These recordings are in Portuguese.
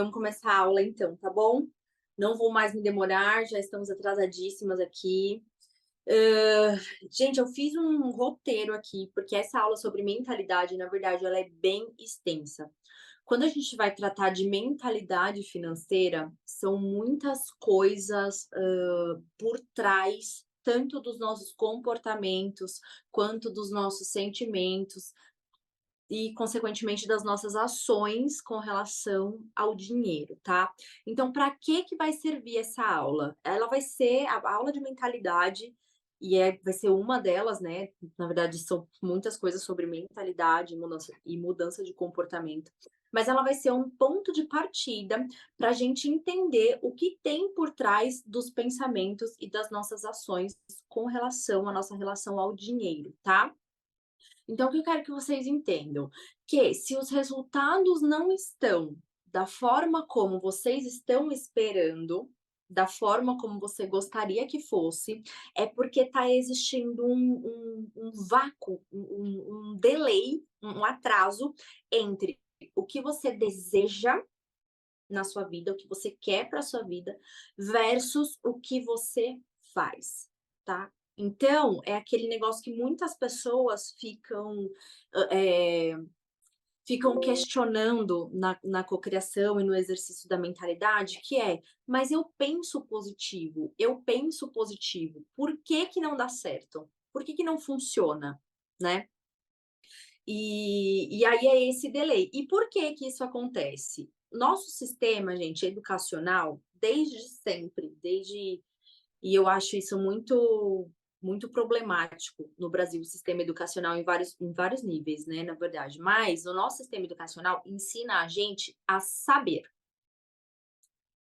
Vamos começar a aula então, tá bom? Não vou mais me demorar, já estamos atrasadíssimas aqui. Hã, gente, eu fiz um roteiro aqui, porque essa aula sobre mentalidade, na verdade, ela é bem extensa. Quando a gente vai tratar de mentalidade financeira, são muitas coisas, por trás, tanto dos nossos comportamentos, quanto dos nossos sentimentos, e, consequentemente, das nossas ações com relação ao dinheiro, tá? Então, para que vai servir essa aula? Ela vai ser a aula de mentalidade, e vai ser uma delas, né? Na verdade, são muitas coisas sobre mentalidade e mudança de comportamento. Mas ela vai ser um ponto de partida para a gente entender o que tem por trás dos pensamentos e das nossas ações com relação à nossa relação ao dinheiro, tá? Então, o que eu quero que vocês entendam? Que se os resultados não estão da forma como vocês estão esperando, da forma como você gostaria que fosse, é porque está existindo um vácuo, um delay, um atraso entre o que você deseja na sua vida, o que você quer para sua vida, versus o que você faz, tá? Então, é aquele negócio que muitas pessoas hã, eh, ficam questionando na cocriação e no exercício da mentalidade, que é: "Mas eu penso positivo, por que que não dá certo? Por que que não funciona?", né? E aí é esse delay. E por que que isso acontece? Nosso sistema, gente, educacional, desde sempre, e eu acho isso muito problemático no Brasil, o sistema educacional em vários níveis, né, na verdade. Mas o nosso sistema educacional ensina a gente a saber,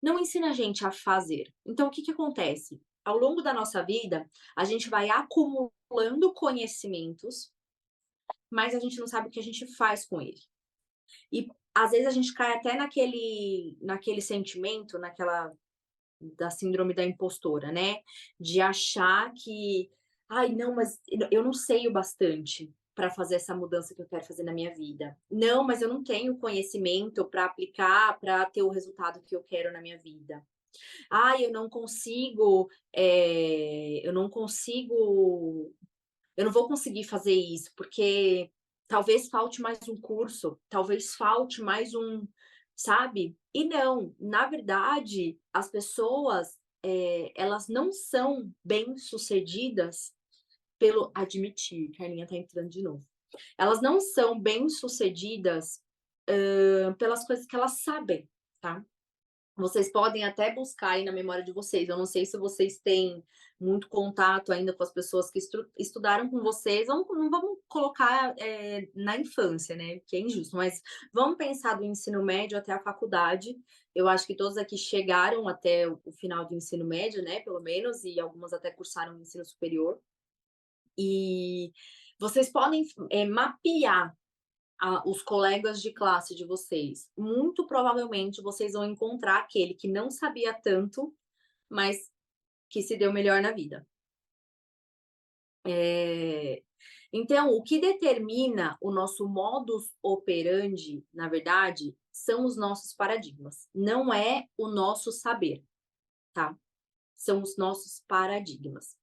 não ensina a gente a fazer. Então o que que acontece? Ao longo da nossa vida, a gente vai acumulando conhecimentos, mas a gente não sabe o que a gente faz com ele. E às vezes a gente cai até naquele sentimento, naquela da síndrome da impostora, né, de achar que: "Ai, não, mas eu não sei o bastante para fazer essa mudança que eu quero fazer na minha vida. Não, mas eu não tenho conhecimento para aplicar, para ter o resultado que eu quero na minha vida. Ai, eu não vou conseguir fazer isso, porque talvez falte mais um curso, talvez falte mais um", sabe? E não, na verdade, as pessoas, elas não são bem-sucedidas pelo admitir, Carlinha tá entrando de novo. Elas não são bem-sucedidas, pelas coisas que elas sabem, tá? Vocês podem até buscar aí na memória de vocês. Eu não sei se vocês têm muito contato ainda com as pessoas que estudaram com vocês. Não vamos colocar, na infância, né, que é injusto, mas vamos pensar do ensino médio até a faculdade. Eu acho que todos aqui chegaram até o final do ensino médio, né, pelo menos, e algumas até cursaram o ensino superior. E vocês podem, mapear os colegas de classe de vocês. Muito provavelmente vocês vão encontrar aquele que não sabia tanto, mas que se deu melhor na vida. Eh, então, o que determina o nosso modus operandi, na verdade, são os nossos paradigmas, não é o nosso saber, tá? São os nossos paradigmas.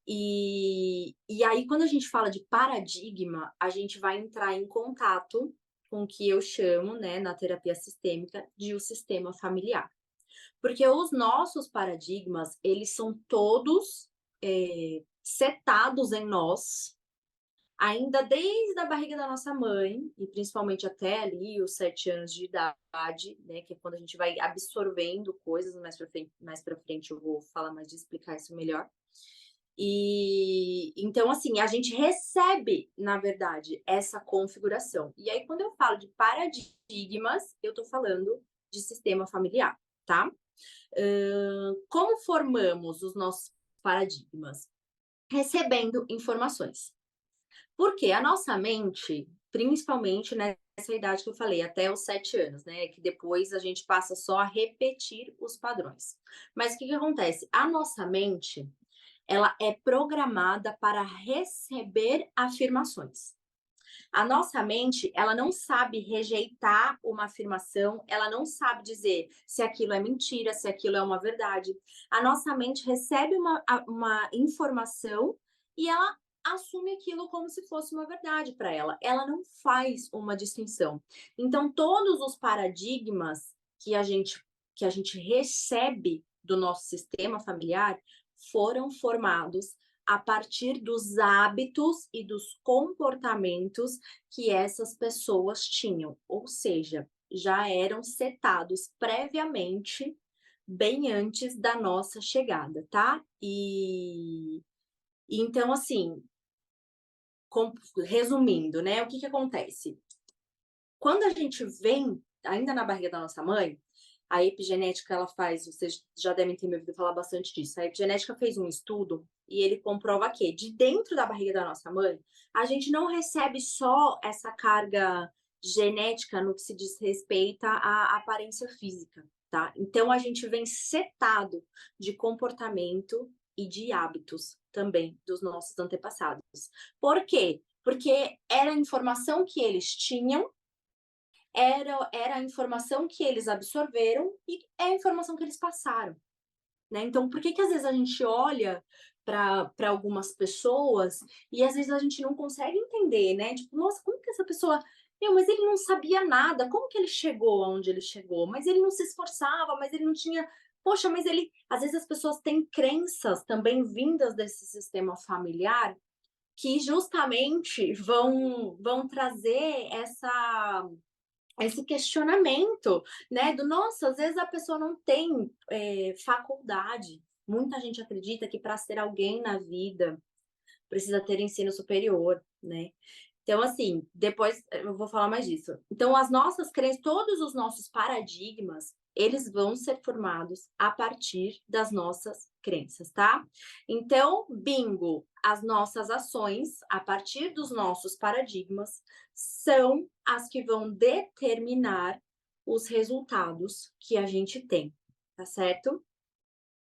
E aí, quando a gente fala de paradigma, a gente vai entrar em contato com o que eu chamo, né, na terapia sistêmica, de o sistema familiar. Porque os nossos paradigmas, eles são todos, setados em nós, ainda desde a barriga da nossa mãe, e principalmente até ali os 7 anos de idade, né, que é quando a gente vai absorvendo coisas, mais pra frente eu vou falar mais de explicar isso melhor. E então, assim, a gente recebe, na verdade, essa configuração. E aí, quando eu falo de paradigmas, eu estou falando de sistema familiar, tá? Como formamos os nossos paradigmas? Recebendo informações. Porque a nossa mente, principalmente nessa idade que eu falei, até os 7 anos, né, que depois a gente passa só a repetir os padrões. Mas o que que acontece? A nossa mente, ela é programada para receber afirmações. A nossa mente, ela não sabe rejeitar uma afirmação, ela não sabe dizer se aquilo é mentira, se aquilo é uma verdade. A nossa mente recebe uma informação e ela assume aquilo como se fosse uma verdade para ela. Ela não faz uma distinção. Então, todos os paradigmas que a gente recebe do nosso sistema familiar foram formados a partir dos hábitos e dos comportamentos que essas pessoas tinham, ou seja, já eram setados previamente, bem antes da nossa chegada, tá? E então, assim, resumindo, né, o que que acontece? Quando a gente vem, ainda na barriga da nossa mãe, a epigenética, ela faz, vocês já devem ter me ouvido falar bastante disso, a epigenética fez um estudo e ele comprova que de dentro da barriga da nossa mãe, a gente não recebe só essa carga genética no que se diz respeito à aparência física, tá? Então a gente vem setado de comportamento e de hábitos também dos nossos antepassados. Por quê? Porque era a informação que eles tinham, era a informação que eles absorveram e é a informação que eles passaram, né. Então por que que às vezes a gente olha para algumas pessoas e às vezes a gente não consegue entender, né, tipo: "Nossa, como que essa pessoa meu, mas ele não sabia nada, como que ele chegou aonde ele chegou? Mas ele não se esforçava, mas ele não tinha poxa, mas ele" às vezes as pessoas têm crenças também vindas desse sistema familiar, que justamente vão trazer esse questionamento, né, do nossa, às vezes a pessoa não tem faculdade. Muita gente acredita que para ser alguém na vida precisa ter ensino superior, né? Então, assim, depois eu vou falar mais disso. Então, as nossas crenças, todos os nossos paradigmas, eles vão ser formados a partir das nossas crenças, tá? Então, bingo, as nossas ações, a partir dos nossos paradigmas, são as que vão determinar os resultados que a gente tem, tá certo?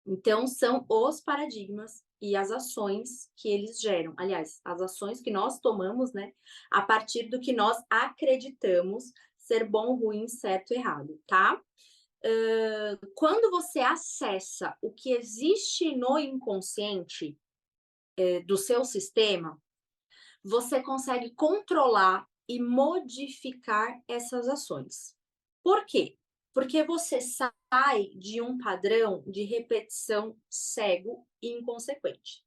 Então, são os paradigmas e as ações que eles geram. Aliás, as ações que nós tomamos, né, a partir do que nós acreditamos ser bom, ruim, certo, errado, tá? Quando você acessa o que existe no inconsciente, do seu sistema, você consegue controlar e modificar essas ações. Por quê? Porque você sai de um padrão de repetição cego e inconsequente.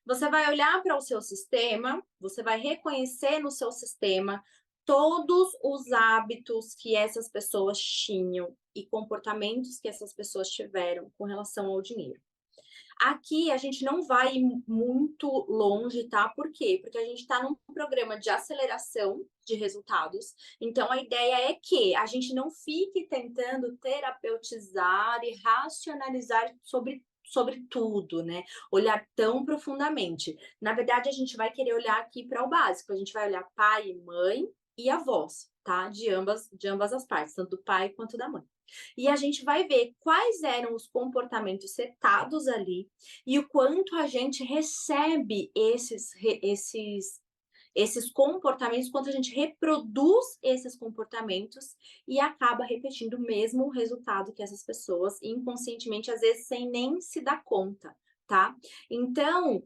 Você vai olhar para o seu sistema, você vai reconhecer no seu sistema todos os hábitos que essas pessoas tinham e comportamentos que essas pessoas tiveram com relação ao dinheiro. Aqui a gente não vai muito longe, tá? Por quê? Porque a gente está num programa de aceleração de resultados. Então a ideia é que a gente não fique tentando terapeutizar e racionalizar sobre tudo, né? Olhar tão profundamente. Na verdade, a gente vai querer olhar aqui para o básico. A gente vai olhar pai, mãe e avós, tá? De ambas as partes, tanto do pai quanto da mãe. E a gente vai ver quais eram os comportamentos setados ali e o quanto a gente recebe esses comportamentos, quanto a gente reproduz esses comportamentos e acaba repetindo o mesmo resultado que essas pessoas, inconscientemente, às vezes sem nem se dar conta, tá? Então,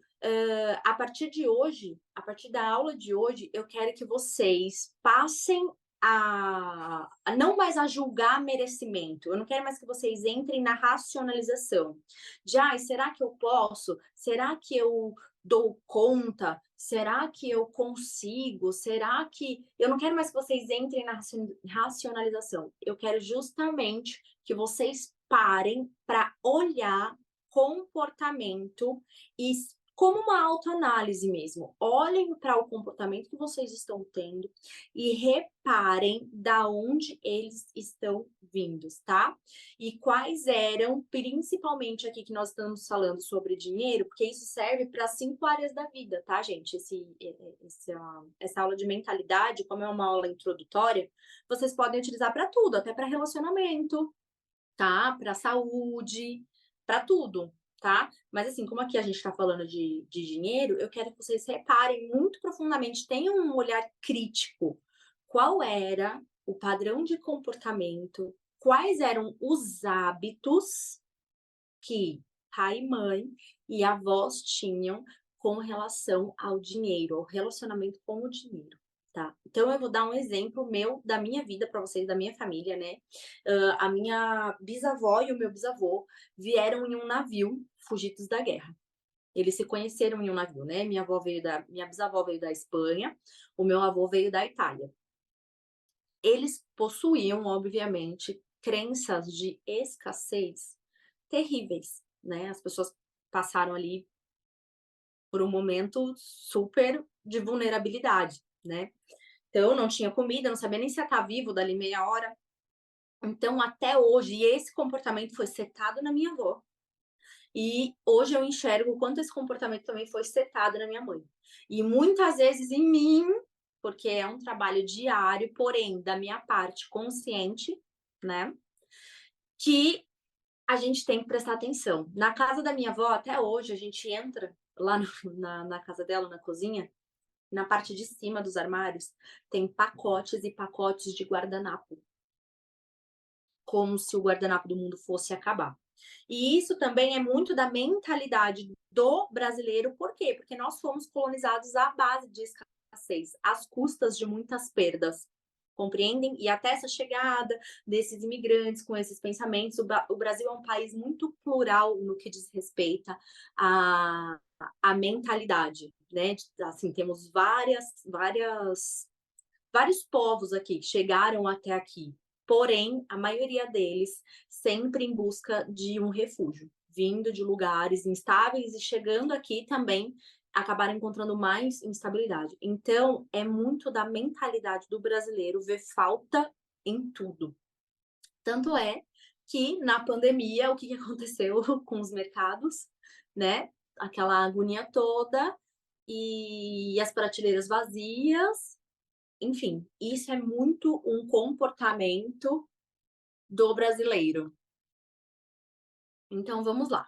a partir de hoje, a partir da aula de hoje, eu quero que vocês passem a não mais a julgar merecimento. Eu não quero mais que vocês entrem na racionalização de: "Ai, será que eu posso? Será que eu dou conta? Será que eu consigo? Será que" eu não quero mais que vocês entrem na racionalização. Eu quero justamente que vocês parem para olhar comportamento e como uma autoanálise mesmo. Olhem para o comportamento que vocês estão tendo e reparem da onde eles estão vindos, tá? E quais eram, principalmente aqui que nós estamos falando sobre dinheiro, porque isso serve para 5 áreas da vida, tá, gente? Essa aula de mentalidade, como é uma aula introdutória, vocês podem utilizar para tudo, até para relacionamento, tá? Para saúde, para tudo. tá? Mas assim, como aqui a gente tá falando de dinheiro, eu quero que vocês reparem muito profundamente, tenham um olhar crítico. Qual era o padrão de comportamento, quais eram os hábitos que pai e mãe e avós tinham com relação ao dinheiro, ao relacionamento com o dinheiro, tá? Então eu vou dar um exemplo meu, da minha vida para vocês, da minha família, né. A minha bisavó e o meu bisavô vieram em um navio, fugidos da guerra. Eles se conheceram em um navio, né, minha bisavó veio da Espanha, o meu avô veio da Itália. Eles possuíam, obviamente, crenças de escassez terríveis, né, as pessoas passaram ali por um momento super de vulnerabilidade, né. Então não tinha comida, não sabia nem se ia estar vivo dali meia hora. Então até hoje e esse comportamento foi setado na minha avó, e hoje eu enxergo o quanto esse comportamento também foi setado na minha mãe. E muitas vezes em mim, porque é um trabalho diário, porém da minha parte consciente, né, que a gente tem que prestar atenção. Na casa da minha avó, até hoje, a gente entra lá no na casa dela, na cozinha, na parte de cima dos armários, tem pacotes e pacotes de guardanapo, como se o guardanapo do mundo fosse acabar. E isso também é muito da mentalidade do brasileiro, por quê? Porque nós fomos colonizados à base de escassez, às custas de muitas perdas. Compreendem? E até essa chegada desses imigrantes com esses pensamentos, o Brasil é um país muito plural no que diz respeito à, à mentalidade, né? Assim, temos vários povos aqui que chegaram até aqui, porém, a maioria deles sempre em busca de um refúgio, vindo de lugares instáveis e chegando aqui também acabaram encontrando mais instabilidade. Então, é muito da mentalidade do brasileiro ver falta em tudo. Tanto é que na pandemia, o que aconteceu com os mercados, né? Aquela agonia toda e as prateleiras vazias, enfim, isso é muito um comportamento do brasileiro. Então vamos lá.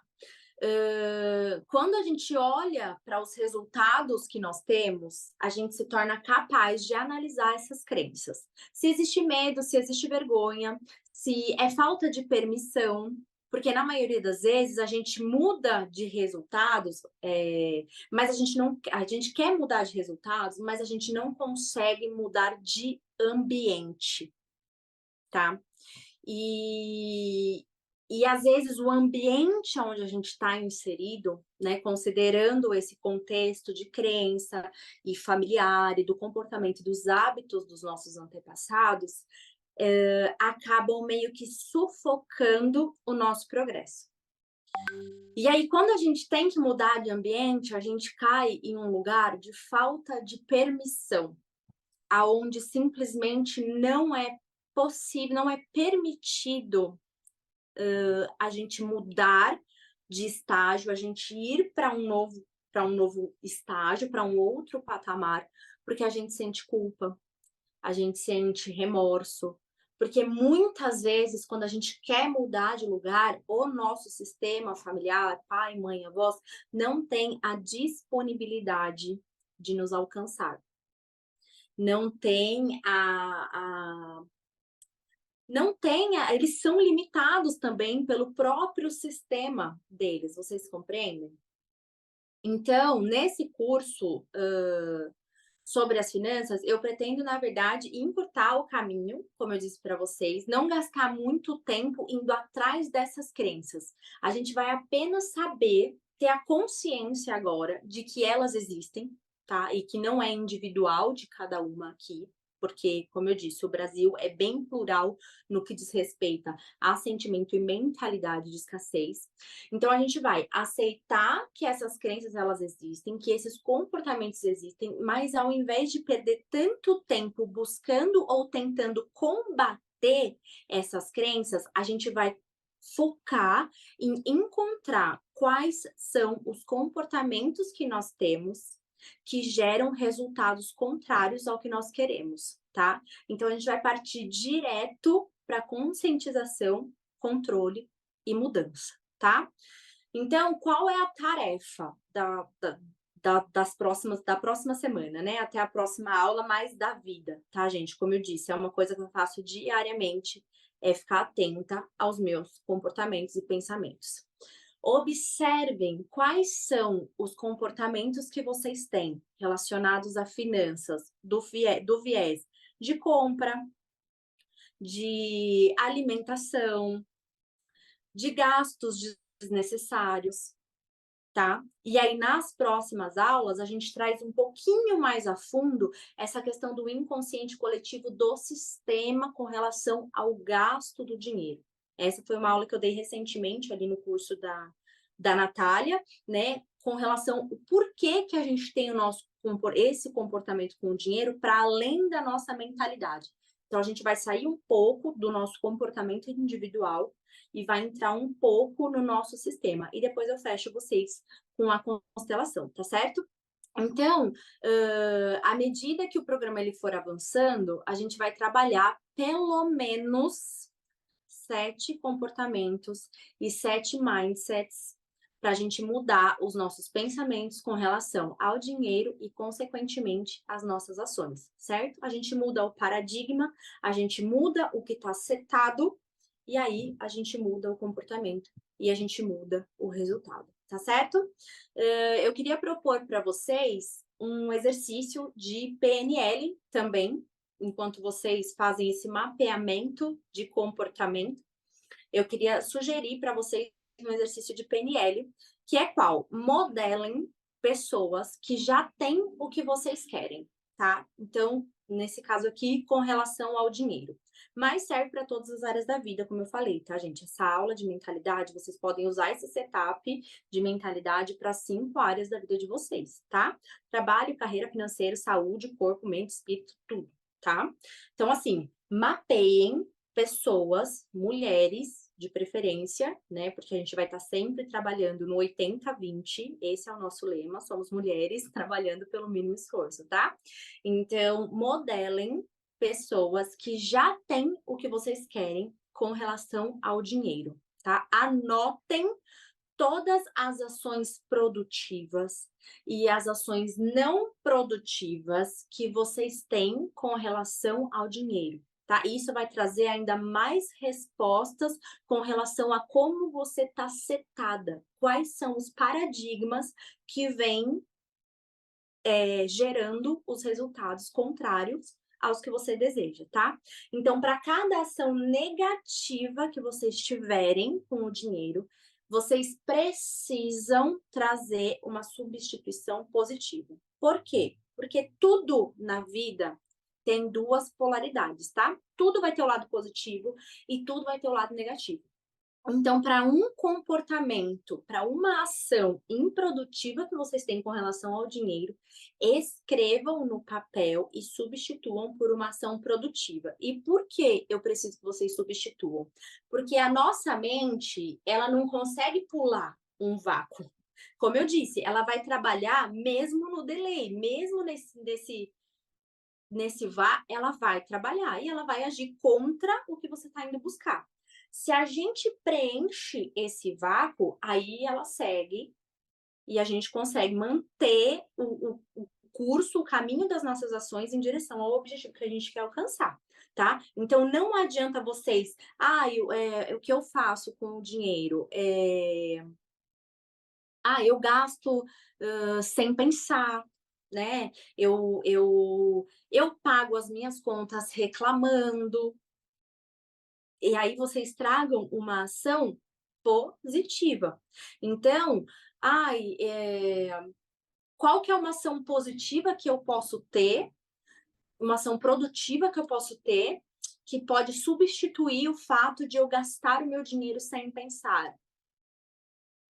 Quando a gente olha para os resultados que nós temos, a gente se torna capaz de analisar essas crenças. Se existe medo, se existe vergonha, se é falta de permissão, porque na maioria das vezes a gente muda de resultados, mas a gente não, a gente quer mudar de resultados, mas a gente não consegue mudar de ambiente, tá? E, e às vezes o ambiente onde a gente está inserido, né, considerando esse contexto de crença e familiar e do comportamento e dos hábitos dos nossos antepassados, acabam meio que sufocando o nosso progresso. E aí, quando a gente tem que mudar de ambiente, a gente cai em um lugar de falta de permissão, aonde simplesmente não é possível, não é permitido a gente mudar de estágio, a gente ir para um novo estágio, para um outro patamar, porque a gente sente culpa, a gente sente remorso, porque muitas vezes quando a gente quer mudar de lugar, o nosso sistema familiar, pai, mãe, avós, não tem a disponibilidade de nos alcançar. Não tem não tem, eles são limitados também pelo próprio sistema deles, vocês compreendem? Então, nesse curso, sobre as finanças, eu pretendo, na verdade, encurtar o caminho, como eu disse para vocês, não gastar muito tempo indo atrás dessas crenças. A gente vai apenas saber, ter a consciência agora de que elas existem, tá? E que não é individual de cada uma aqui, porque, como eu disse, o Brasil é bem plural no que diz respeito a sentimento e mentalidade de escassez. Então a gente vai aceitar que essas crenças elas existem, que esses comportamentos existem, mas ao invés de perder tanto tempo buscando ou tentando combater essas crenças, a gente vai focar em encontrar quais são os comportamentos que nós temos que geram resultados contrários ao que nós queremos, tá? Então a gente vai partir direto para conscientização, controle e mudança, tá? Então, qual é a tarefa da próxima semana, né? Até a próxima aula, mais da vida, tá, gente? Como eu disse, é uma coisa que eu faço diariamente, é ficar atenta aos meus comportamentos e pensamentos. Observem quais são os comportamentos que vocês têm relacionados a finanças, do viés de compra, de alimentação, de gastos desnecessários, tá? E aí, nas próximas aulas, a gente traz um pouquinho mais a fundo essa questão do inconsciente coletivo do sistema com relação ao gasto do dinheiro. Essa foi uma aula que eu dei recentemente ali no curso da Natália, né? Com relação ao porquê que a gente tem esse comportamento com o dinheiro para além da nossa mentalidade. Então, a gente vai sair um pouco do nosso comportamento individual e vai entrar um pouco no nosso sistema. E depois eu fecho vocês com a constelação, tá certo? Então, à medida que o programa ele for avançando, a gente vai trabalhar pelo menos 7 comportamentos e 7 mindsets para a gente mudar os nossos pensamentos com relação ao dinheiro e, consequentemente, as nossas ações, certo? A gente muda o paradigma, a gente muda o que está setado e aí a gente muda o comportamento e a gente muda o resultado, tá certo? Eu queria propor para vocês um exercício de PNL também, enquanto vocês fazem esse mapeamento de comportamento. Eu queria sugerir para vocês um exercício de PNL, que é qual? Modelem pessoas que já têm o que vocês querem, tá? Então, nesse caso aqui, com relação ao dinheiro. Mas serve para todas as áreas da vida, como eu falei, tá, gente? Essa aula de mentalidade, vocês podem usar esse setup de mentalidade para 5 áreas da vida de vocês, tá? Trabalho, carreira, financeiro, saúde, corpo, mente, espírito, tudo, tá? Então, assim, mapeiem pessoas, mulheres, de preferência, né? Porque a gente vai estar sempre trabalhando no 80-20, esse é o nosso lema, somos mulheres trabalhando pelo mínimo esforço, tá? Então, modelem pessoas que já têm o que vocês querem com relação ao dinheiro, tá? Anotem todas as ações produtivas e as ações não produtivas que vocês têm com relação ao dinheiro, tá? Isso vai trazer ainda mais respostas com relação a como você está setada, quais são os paradigmas que vêm gerando os resultados contrários aos que você deseja, tá? Então, para cada ação negativa que vocês tiverem com o dinheiro, vocês precisam trazer uma substituição positiva. Por quê? Porque tudo na vida tem duas polaridades, tá? Tudo vai ter o lado positivo e tudo vai ter o lado negativo. Então, para um comportamento, para uma ação improdutiva que vocês têm com relação ao dinheiro, escrevam no papel e substituam por uma ação produtiva. E por que eu preciso que vocês substituam? Porque a nossa mente, ela não consegue pular um vácuo. Como eu disse, ela vai trabalhar mesmo no delay, mesmo nesse vá, ela vai trabalhar e ela vai agir contra o que você está indo buscar. Se a gente preenche esse vácuo, aí ela segue e a gente consegue manter o curso, o caminho das nossas ações em direção ao objetivo que a gente quer alcançar, tá? Então, não adianta vocês, o que eu faço com o dinheiro? Eu gasto sem pensar, né? Eu pago as minhas contas reclamando. E aí vocês tragam uma ação positiva. Então, qual que é uma ação positiva que eu posso ter, uma ação produtiva que eu posso ter, que pode substituir o fato de eu gastar o meu dinheiro sem pensar?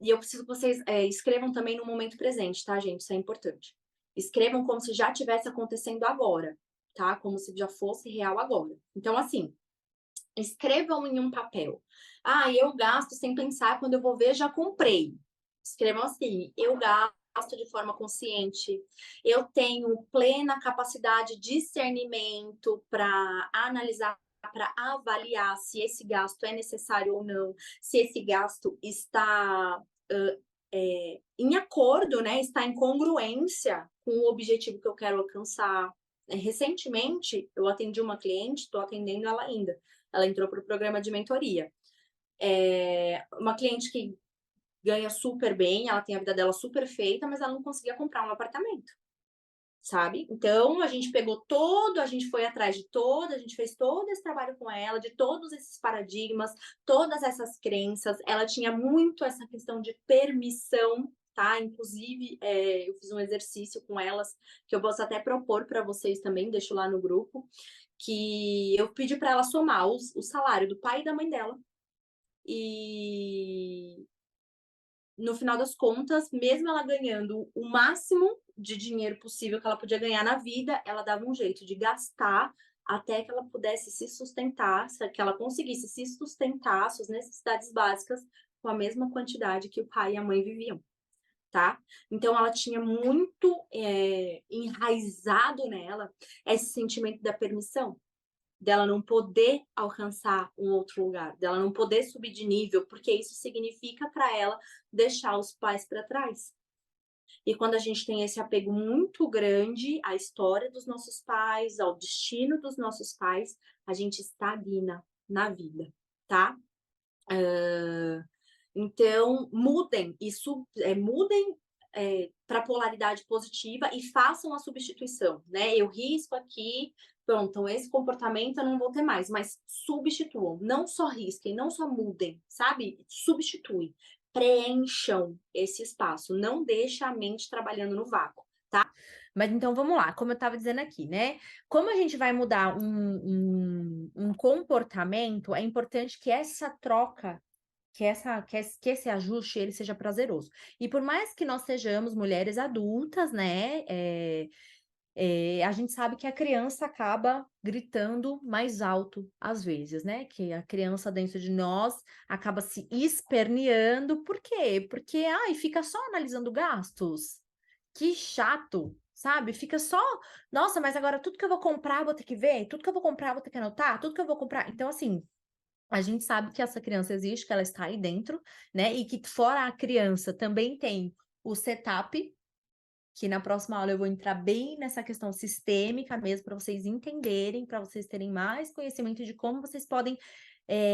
E eu preciso que vocês escrevam também no momento presente, tá, gente? Isso é importante. Escrevam como se já estivesse acontecendo agora, tá? Como se já fosse real agora. Então, assim, escrevam em um papel. Eu gasto sem pensar, quando eu vou ver, já comprei. Escrevam assim: eu gasto de forma consciente, eu tenho plena capacidade de discernimento para analisar, para avaliar se esse gasto é necessário ou não, se esse gasto está em acordo, né, está em congruência com o objetivo que eu quero alcançar. Recentemente, eu atendi uma cliente, estou atendendo ela ainda. Ela entrou para o programa de mentoria. Uma cliente que ganha super bem, ela tem a vida dela super feita, mas ela não conseguia comprar um apartamento, sabe? Então, a gente foi atrás a gente fez todo esse trabalho com ela, de todos esses paradigmas, todas essas crenças. Ela tinha muito essa questão de permissão, tá? Inclusive, eu fiz um exercício com elas, que eu posso até propor para vocês também, deixo lá no grupo, que eu pedi para ela somar o salário do pai e da mãe dela. E no final das contas, mesmo ela ganhando o máximo de dinheiro possível que ela podia ganhar na vida, ela dava um jeito de gastar até que ela pudesse se sustentar, que ela conseguisse se sustentar, suas necessidades básicas, com a mesma quantidade que o pai e a mãe viviam, tá? Então ela tinha muito enraizado nela esse sentimento da permissão, dela não poder alcançar um outro lugar, dela não poder subir de nível, porque isso significa para ela deixar os pais para trás. E quando a gente tem esse apego muito grande à história dos nossos pais, ao destino dos nossos pais, a gente estagna na vida, tá? Então, mudem para a polaridade positiva e façam a substituição, né? Eu risco aqui, pronto, então esse comportamento eu não vou ter mais, mas substituam, não só risquem, não só mudem, sabe? Substituem, preencham esse espaço, não deixa a mente trabalhando no vácuo, tá? Mas então vamos lá, como eu estava dizendo aqui, né? Como a gente vai mudar um comportamento, é importante que essa troca que esse ajuste ele seja prazeroso. E por mais que nós sejamos mulheres adultas, né, a gente sabe que a criança acaba gritando mais alto às vezes, né, que a criança dentro de nós acaba se esperneando. Por quê? Porque, ai, fica só analisando gastos. Que chato, sabe? Fica só, nossa, mas agora tudo que eu vou comprar eu vou ter que ver, tudo que eu vou comprar eu vou ter que anotar, tudo que eu vou comprar. Então, assim, a gente sabe que essa criança existe, que ela está aí dentro, né? E que fora a criança também tem o setup, que na próxima aula eu vou entrar bem nessa questão sistêmica mesmo, para vocês entenderem, para vocês terem mais conhecimento de como vocês podem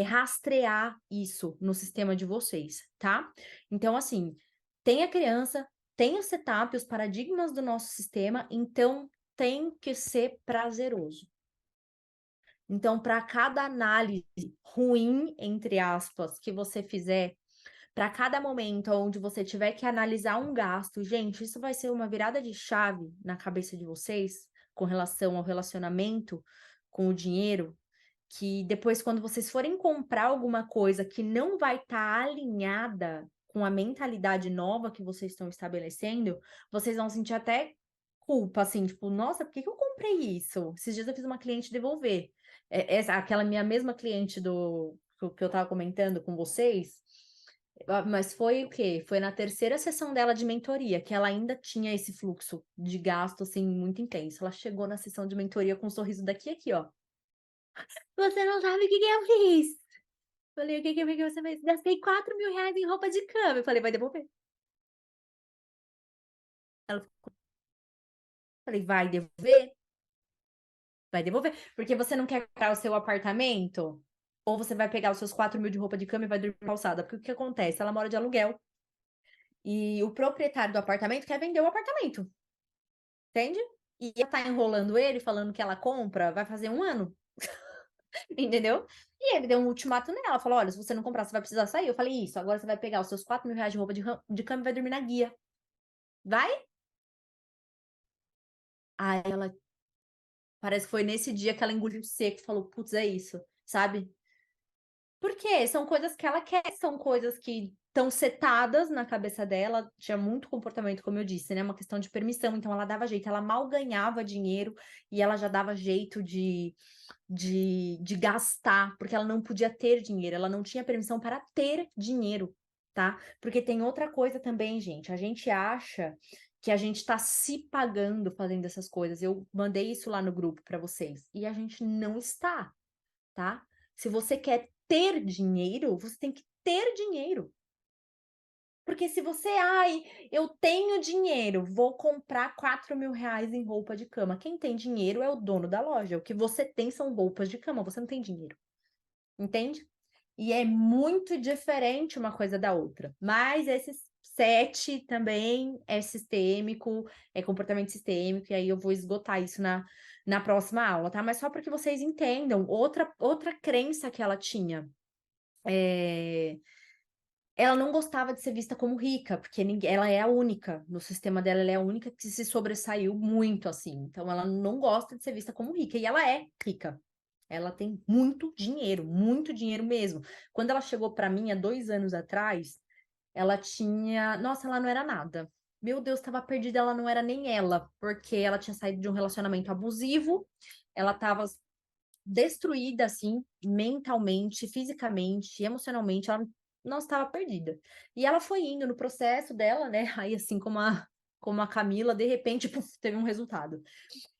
rastrear isso no sistema de vocês, tá? Então, assim, tem a criança, tem o setup, os paradigmas do nosso sistema, então tem que ser prazeroso. Então, para cada análise ruim, entre aspas, que você fizer, para cada momento onde você tiver que analisar um gasto, gente, isso vai ser uma virada de chave na cabeça de vocês com relação ao relacionamento com o dinheiro, que depois, quando vocês forem comprar alguma coisa que não vai estar alinhada com a mentalidade nova que vocês estão estabelecendo, vocês vão sentir até culpa, assim, tipo, nossa, por que que eu comprei isso? Esses dias eu fiz uma cliente devolver. Aquela minha mesma cliente que eu tava comentando com vocês, mas foi o quê? Foi na terceira sessão dela de mentoria, que ela ainda tinha esse fluxo de gasto, assim, muito intenso. Ela chegou na sessão de mentoria com um sorriso daqui e aqui, ó. Você não sabe o que que eu fiz. Falei, o que que você fez? Gastei 4.000 reais em roupa de cama. Eu falei, vai devolver. Ela ficou, falei, vai devolver? Vai devolver. Porque você não quer comprar o seu apartamento? Ou você vai pegar os seus 4.000 de roupa de cama e vai dormir na calçada? Porque o que acontece? Ela mora de aluguel. E o proprietário do apartamento quer vender o apartamento. Entende? E ela tá enrolando ele, falando que ela compra, vai fazer 1 ano. Entendeu? E ele deu um ultimato nela, falou: olha, se você não comprar, você vai precisar sair. Eu falei, isso, agora você vai pegar os seus 4.000 reais de roupa de cama e vai dormir na guia. Vai? Aí ela, parece que foi nesse dia que ela engoliu seco e falou, putz, é isso, sabe? Porque são coisas que ela quer, são coisas que estão setadas na cabeça dela, tinha muito comportamento, como eu disse, né? Uma questão de permissão, então ela dava jeito, ela mal ganhava dinheiro e ela já dava jeito de gastar, porque ela não podia ter dinheiro, ela não tinha permissão para ter dinheiro, tá? Porque tem outra coisa também, gente, a gente acha que a gente tá se pagando fazendo essas coisas. Eu mandei isso lá no grupo para vocês e a gente não está, tá? Se você quer ter dinheiro, você tem que ter dinheiro. Porque se você, ai, eu tenho dinheiro, vou comprar R$ 4.000 em roupa de cama. Quem tem dinheiro é o dono da loja. O que você tem são roupas de cama, você não tem dinheiro, entende? E é muito diferente uma coisa da outra. Mas esses 7 também é sistêmico, é comportamento sistêmico, e aí eu vou esgotar isso na próxima aula, tá? Mas só para que vocês entendam, outra crença que ela tinha, eh ela não gostava de ser vista como rica, porque ninguém ela é a única, no sistema dela, ela é a única que se sobressaiu muito, assim, então ela não gosta de ser vista como rica, e ela é rica. Ela tem muito dinheiro mesmo. Quando ela chegou para mim há 2 anos atrás, ela tinha nossa, ela não era nada. Meu Deus, estava perdida, ela não era nem ela, porque ela tinha saído de um relacionamento abusivo, ela estava destruída, assim, mentalmente, fisicamente, emocionalmente, ela não estava perdida. E ela foi indo no processo dela, né, aí assim como a Camila, de repente, puf, teve um resultado.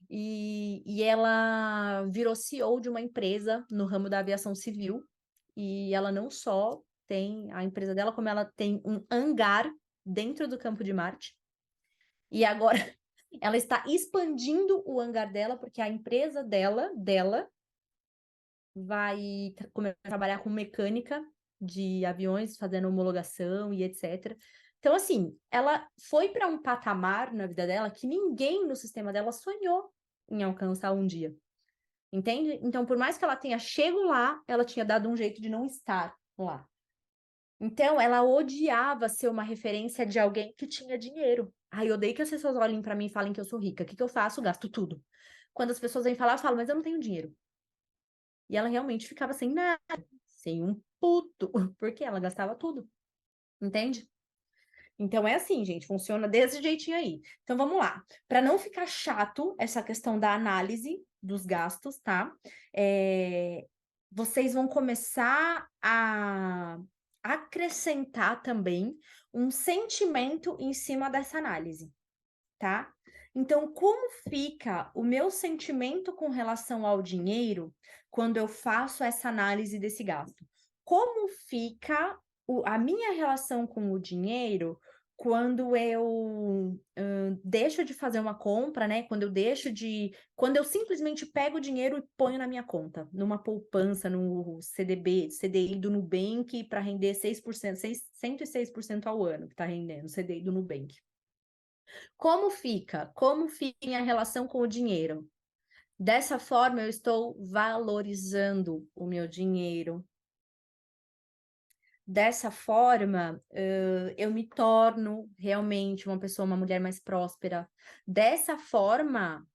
E ela virou CEO de uma empresa no ramo da aviação civil, e ela não só tem a empresa dela, como ela tem um hangar dentro do campo de Marte, e agora ela está expandindo o hangar dela, porque a empresa dela vai começar a trabalhar com mecânica de aviões, fazendo homologação e etc. Então, assim, ela foi para um patamar na vida dela que ninguém no sistema dela sonhou em alcançar um dia, entende? Então, por mais que ela tenha chego lá, ela tinha dado um jeito de não estar lá. Então, ela odiava ser uma referência de alguém que tinha dinheiro. Ai, eu odeio que as pessoas olhem para mim e falem que eu sou rica. O que que eu faço? Gasto tudo. Quando as pessoas vêm falar, eu falo, mas eu não tenho dinheiro. E ela realmente ficava sem nada, sem um puto, porque ela gastava tudo, entende? Então é assim, gente, funciona desse jeitinho aí. Então vamos lá. Para não ficar chato essa questão da análise dos gastos, tá? Vocês vão começar a acrescentar também um sentimento em cima dessa análise, tá? Então, como fica o meu sentimento com relação ao dinheiro quando eu faço essa análise desse gasto? Como fica a minha relação com o dinheiro quando eu deixo de fazer uma compra, né? Quando eu simplesmente pego o dinheiro e ponho na minha conta, numa poupança, no CDI do Nubank, para render 6%, 106% ao ano, que está rendendo o CDI do Nubank. Como fica? Como fica a minha relação com o dinheiro? Dessa forma, eu estou valorizando o meu dinheiro. Dessa forma, eu me torno realmente uma pessoa, uma mulher mais próspera. Dessa forma,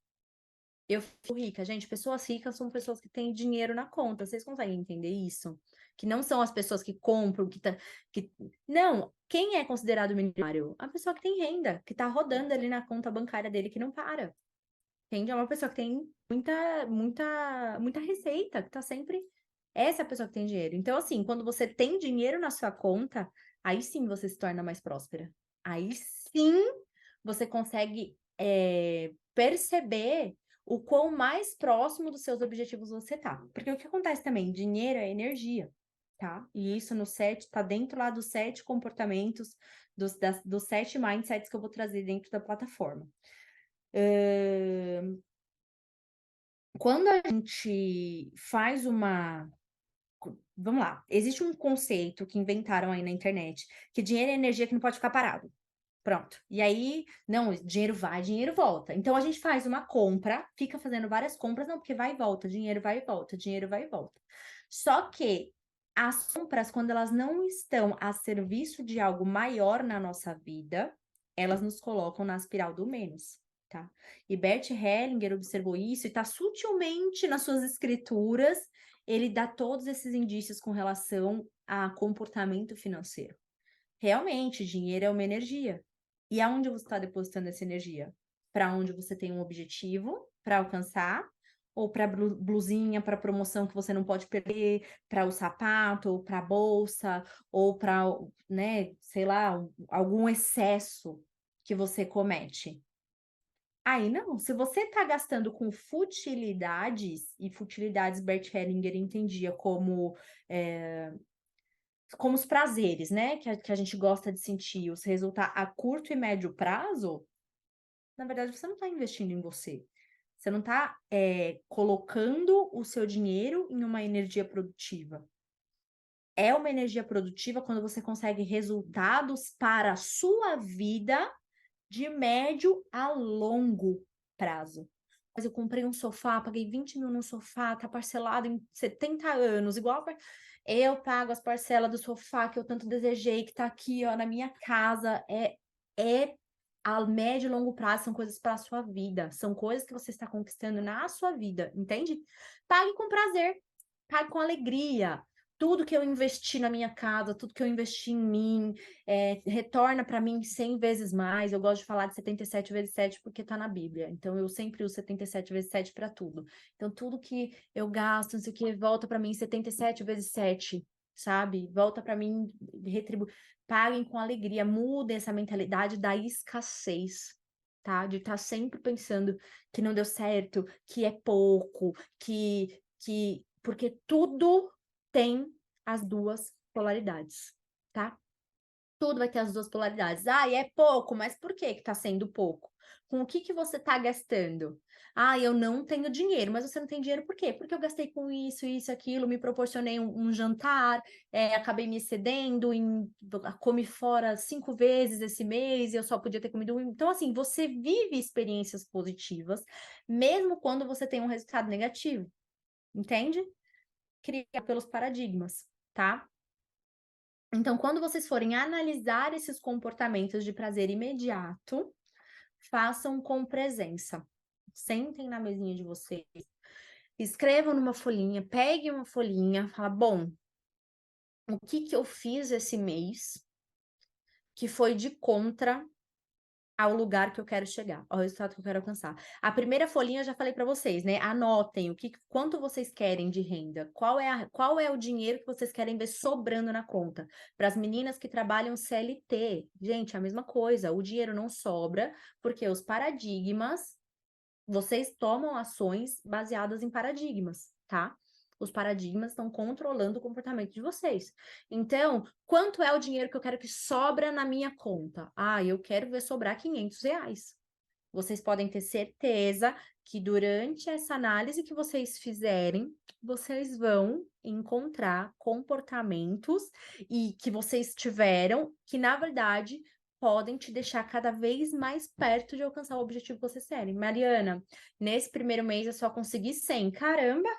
eu fico rica. Gente, pessoas ricas são pessoas que têm dinheiro na conta. Vocês conseguem entender isso? Que não são as pessoas que compram, que... Não, quem é considerado milionário? A pessoa que tem renda, que tá rodando ali na conta bancária dele, que não para. Entende? É uma pessoa que tem muita receita, que tá sempre. Essa é a pessoa que tem dinheiro. Então, assim, quando você tem dinheiro na sua conta, aí sim você se torna mais próspera. Aí sim você consegue perceber o quão mais próximo dos seus objetivos você tá. Porque o que acontece também? Dinheiro é energia, tá? E isso no 7, tá dentro lá dos 7 comportamentos, dos 7 mindsets que eu vou trazer dentro da plataforma. Quando a gente faz vamos lá, existe um conceito que inventaram aí na internet, que dinheiro é energia que não pode ficar parado. Pronto. E aí, não, dinheiro vai, dinheiro volta. Então a gente faz uma compra, fica fazendo várias compras, não, porque vai e volta, dinheiro vai e volta, dinheiro vai e volta. Só que as compras, quando elas não estão a serviço de algo maior na nossa vida, elas nos colocam na espiral do menos, tá? E Bert Hellinger observou isso e está sutilmente nas suas escrituras, ele dá todos esses indícios com relação a comportamento financeiro. Realmente, dinheiro é uma energia. E aonde você está depositando essa energia? Para onde você tem um objetivo para alcançar, ou para blusinha, para promoção que você não pode perder, para o sapato, ou para a bolsa, ou para, né, sei lá, algum excesso que você comete. Aí não, se você está gastando com futilidades, e futilidades Bert Hellinger entendia como como os prazeres, né, que a gente gosta de sentir, os resultados a curto e médio prazo, na verdade você não está investindo em você. Você não está colocando o seu dinheiro em uma energia produtiva. É uma energia produtiva quando você consegue resultados para a sua vida de médio a longo prazo. Mas eu comprei um sofá, paguei 20 mil no sofá, tá parcelado em 70 anos, igual eu pago as parcelas do sofá que eu tanto desejei, que tá aqui, ó, na minha casa. É a médio e longo prazo, são coisas para a sua vida, são coisas que você está conquistando na sua vida, entende? Pague com prazer, pague com alegria. Tudo que eu investi na minha casa, tudo que eu investi em mim, retorna para mim 100 vezes mais. Eu gosto de falar de 77 vezes 7 porque tá na Bíblia. Então, eu sempre uso 77 vezes 7 para tudo. Então, tudo que eu gasto, não sei o que, volta para mim 77 vezes 7, sabe? Volta para mim, paguem com alegria, mudem essa mentalidade da escassez, tá? De estar sempre pensando que não deu certo, que é pouco, porque tudo tem as duas polaridades, tá? Tudo vai ter as duas polaridades. Ah, e é pouco, mas por que que tá sendo pouco? Com o que você tá gastando? Ah, eu não tenho dinheiro, mas você não tem dinheiro por quê? Porque eu gastei com isso, aquilo, me proporcionei um jantar, acabei me excedendo, comi fora 5 vezes esse mês e eu só podia ter comido um. Então, assim, você vive experiências positivas, mesmo quando você tem um resultado negativo, entende? Criar pelos paradigmas, tá? Então, quando vocês forem analisar esses comportamentos de prazer imediato, façam com presença. Sentem na mesinha de vocês, escrevam numa folhinha, peguem uma folhinha, fala, bom, o que que eu fiz esse mês que foi de contra ao lugar que eu quero chegar, ao resultado que eu quero alcançar. A primeira folhinha eu já falei para vocês, né? Anotem quanto vocês querem de renda, qual é o dinheiro que vocês querem ver sobrando na conta. Para as meninas que trabalham CLT, gente, a mesma coisa, o dinheiro não sobra porque os paradigmas, vocês tomam ações baseadas em paradigmas, tá? Os paradigmas estão controlando o comportamento de vocês. Então, quanto é o dinheiro que eu quero que sobra na minha conta? Ah, eu quero ver sobrar R$ 500. Vocês podem ter certeza que durante essa análise que vocês fizerem, vocês vão encontrar comportamentos e que vocês tiveram que, na verdade, podem te deixar cada vez mais perto de alcançar o objetivo que vocês querem. Mariana, nesse primeiro mês eu só consegui 100. Caramba!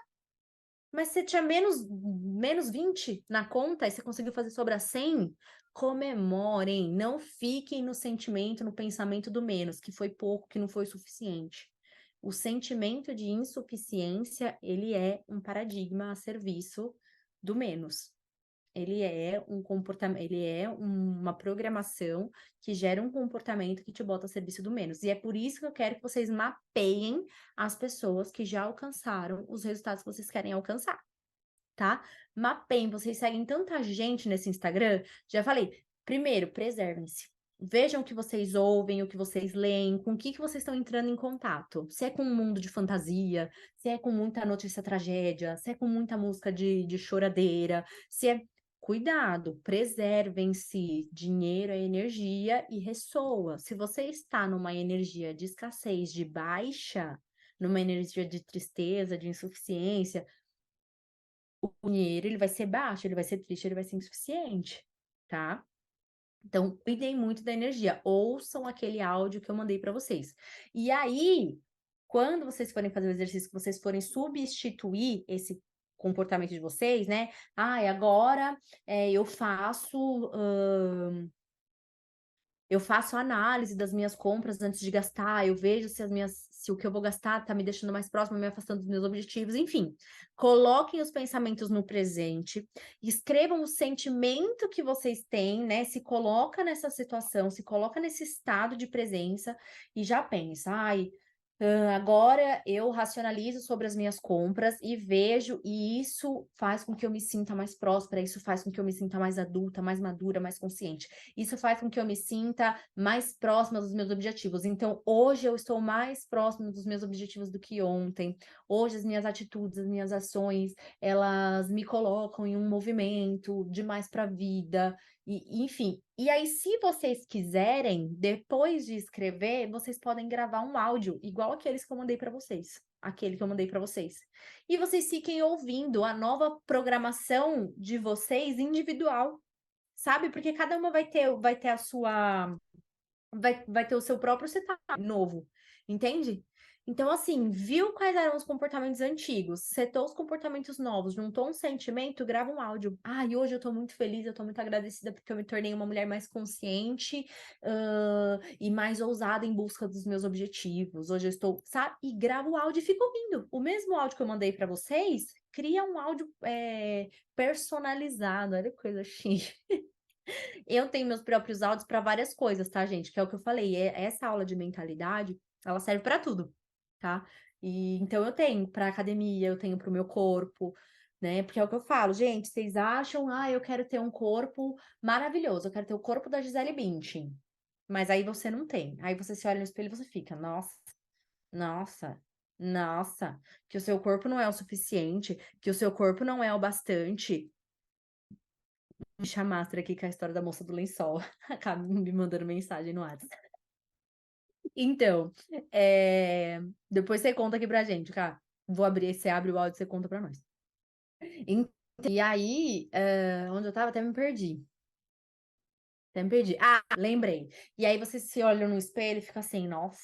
Mas você tinha menos 20 na conta e você conseguiu fazer sobrar 100? Comemorem, não fiquem no sentimento, no pensamento do menos, que foi pouco, que não foi suficiente. O sentimento de insuficiência, ele é um paradigma a serviço do menos. Ele é um comportamento, ele é uma programação que gera um comportamento que te bota a serviço do menos. E é por isso que eu quero que vocês mapeiem as pessoas que já alcançaram os resultados que vocês querem alcançar, tá? Mapeiem, vocês seguem tanta gente nesse Instagram. Já falei, primeiro, preservem-se. Vejam o que vocês ouvem, o que vocês leem, com o que vocês estão entrando em contato. Se é com um mundo de fantasia, se é com muita notícia tragédia, se é com muita música de choradeira, se é... Cuidado, preservem-se. Dinheiro é energia e ressoa. Se você está numa energia de escassez, de baixa, numa energia de tristeza, de insuficiência, o dinheiro ele vai ser baixo, ele vai ser triste, ele vai ser insuficiente, tá? Então, cuidem muito da energia. Ouçam aquele áudio que eu mandei para vocês. E aí, quando vocês forem fazer o exercício, que vocês forem substituir esse comportamento de vocês, né? Ah, e agora eu faço análise das minhas compras antes de gastar, eu vejo se o que eu vou gastar tá me deixando mais próximo, me afastando dos meus objetivos, enfim. Coloquem os pensamentos no presente, escrevam o sentimento que vocês têm, né? Se coloca nessa situação, se coloca nesse estado de presença e já pensa, ai, Agora eu racionalizo sobre as minhas compras e vejo, e isso faz com que eu me sinta mais próspera, isso faz com que eu me sinta mais adulta, mais madura, mais consciente. Isso faz com que eu me sinta mais próxima dos meus objetivos. Então, hoje eu estou mais próxima dos meus objetivos do que ontem. Hoje as minhas atitudes, as minhas ações, elas me colocam em um movimento de mais para a vida. E, enfim, e aí, se vocês quiserem, depois de escrever, vocês podem gravar um áudio, igual aqueles que eu mandei para vocês. Aquele que eu mandei para vocês. E vocês fiquem ouvindo a nova programação de vocês individual, sabe? Porque cada uma vai ter a sua. Vai ter o seu próprio setup novo, entende? Então, assim, viu quais eram os comportamentos antigos, setou os comportamentos novos, juntou um sentimento, grava um áudio. Ah, e hoje eu tô muito feliz, eu tô muito agradecida porque eu me tornei uma mulher mais consciente, e mais ousada em busca dos meus objetivos. Hoje eu estou, sabe? E grava o áudio e fica ouvindo. O mesmo áudio que eu mandei para vocês, cria um áudio personalizado. Olha que coisa chique. Eu tenho meus próprios áudios para várias coisas, tá, gente? Que é o que eu falei, essa aula de mentalidade, ela serve para tudo, tá? E então eu tenho para academia, eu tenho para o meu corpo, né? Porque é o que eu falo, gente, vocês acham, eu quero ter um corpo maravilhoso, eu quero ter o corpo da Gisele Bündchen. Mas aí você não tem. Aí você se olha no espelho e você fica, nossa, nossa, nossa, que o seu corpo não é o suficiente, que o seu corpo não é o bastante. Chamastra aqui com a história da moça do lençol. Acaba me mandando mensagem no WhatsApp. Então, depois você conta aqui pra gente, cara. Vou abrir, você abre o áudio e você conta pra nós. E aí, onde eu tava, até me perdi. Até me perdi. Ah, lembrei. E aí você se olha no espelho e fica assim, nossa.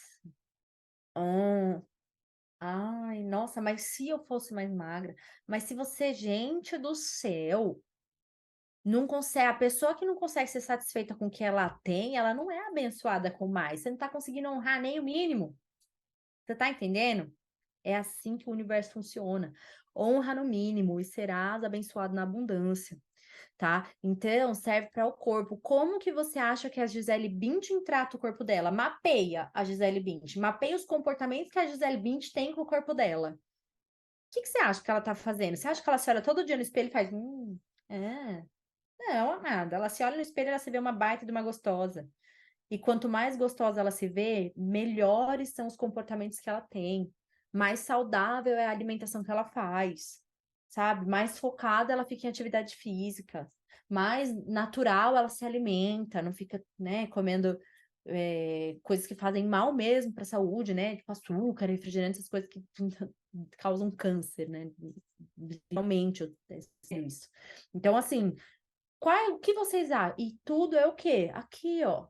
Ai, nossa, mas se eu fosse mais magra? Mas se você, gente do céu, não consegue, a pessoa que não consegue ser satisfeita com o que ela tem, ela não é abençoada com mais. Você não tá conseguindo honrar nem o mínimo. Você tá entendendo? É assim que o universo funciona. Honra no mínimo e serás abençoado na abundância, tá? Então, serve para o corpo. Como que você acha que a Gisele Bündchen trata o corpo dela? Mapeia a Gisele Bündchen. Mapeia os comportamentos que a Gisele Bündchen tem com o corpo dela. O que que você acha que ela tá fazendo? Você acha que ela se olha todo dia no espelho e faz, é. Não, nada. Ela se olha no espelho e ela se vê uma baita de uma gostosa. E quanto mais gostosa ela se vê, melhores são os comportamentos que ela tem. Mais saudável é a alimentação que ela faz, sabe? Mais focada ela fica em atividade física. Mais natural ela se alimenta, não fica, né, comendo coisas que fazem mal mesmo para a saúde, né? Tipo açúcar, refrigerante, essas coisas que causam câncer, né? Realmente, isso. Então, assim, o que vocês acham? E tudo é o quê? Aqui, ó.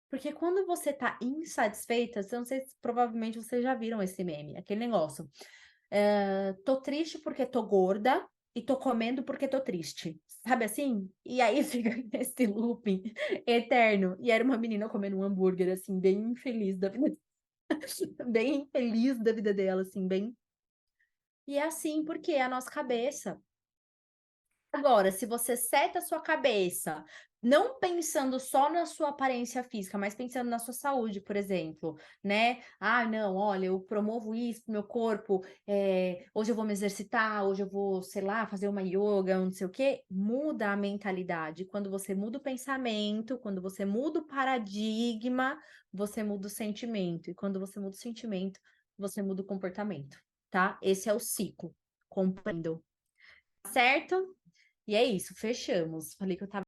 Porque quando você tá insatisfeita, eu não sei se provavelmente vocês já viram esse meme, aquele negócio. Tô triste porque tô gorda e tô comendo porque tô triste. Sabe assim? E aí fica esse looping eterno. E era uma menina comendo um hambúrguer, assim, bem infeliz da vida, bem infeliz da vida dela, assim, bem. E é assim porque a nossa cabeça. Agora, se você seta a sua cabeça, não pensando só na sua aparência física, mas pensando na sua saúde, por exemplo, né? Ah, não, olha, eu promovo isso pro meu corpo, hoje eu vou me exercitar, hoje eu vou, sei lá, fazer uma yoga, não sei o quê. Muda a mentalidade. Quando você muda o pensamento, quando você muda o paradigma, você muda o sentimento. E quando você muda o sentimento, você muda o comportamento, tá? Esse é o ciclo. Compreendo. Certo? E é isso, fechamos. Falei que eu tava